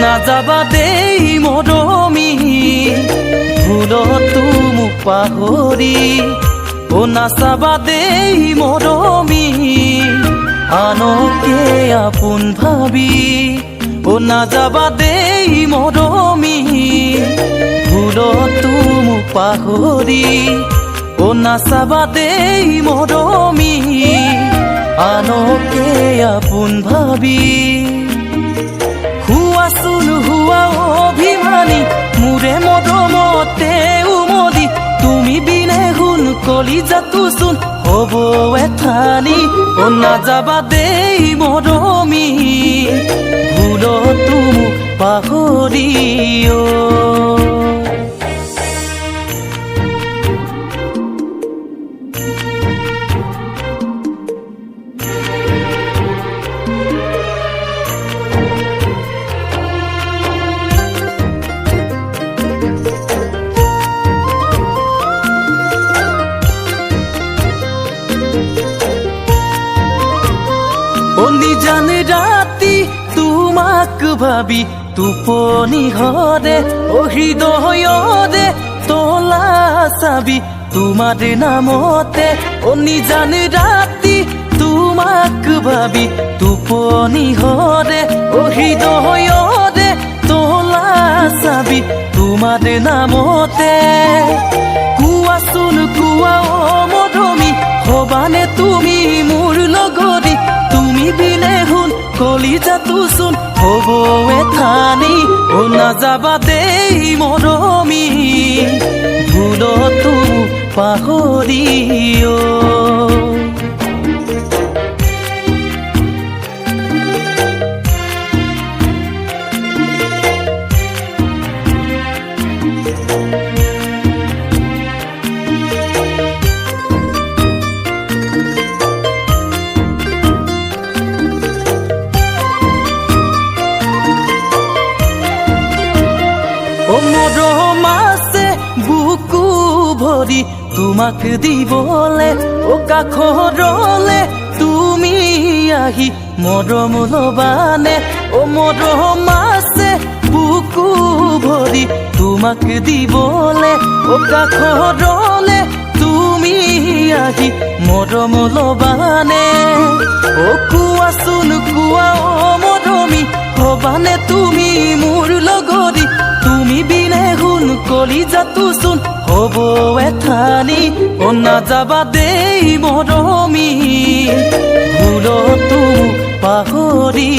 না যাবা দেই মৰমী ভুলতো মোক পাহৰি নাচাবা দেই মৰমী আনকে আপোন ভাবি নাযাবা দেই মৰমী ভুলতো মোক পাহৰি নাচাবা দেই মৰমী আনকে আপোন ভাবি হুৱাচোন হুৱা অভিমানী মোৰে মৰমতে উমলি তুমি বিনে শুন কলিজাটো চোন হ'ব এঠানি নাযাবা দেই মৰমী ভুলতো মোক পাহৰি নিজান ৰাতি তোমাক ভাবি টোপনি হৰে হৃদয়ৰে তলা চাবি তোমাৰ নামতে নিজান ৰাতি তোমাক ভাবি টোপনি হৰে হৃদয়ৰে তলা চাবি তোমাৰ নামতে কোৱাচোন কোৱা মৰমী হবানে তুমি মোৰ লগৰী তুমি বিনে শুন কলিজাটো চোন হ'ব এঠানি নাযাবা দেই মৰমী ভুলতো পাহৰি মৰম আছে বুকু ভৰি তোমাক দিবলে কাষৰলে তুমি আহি মৰম লবানে মৰম আছে বুকু ভৰি তোমাক দিবলে কাষৰলে তুমি আহি মৰম লবানে কোৱাচোন কোৱা মৰমী হবানে তুমি মোৰ লগৰী তুমি বিনে শুন কলিজাটো চোন হ'ব এঠানি নাযাবা দেই মৰমী ভুলতো পাহৰি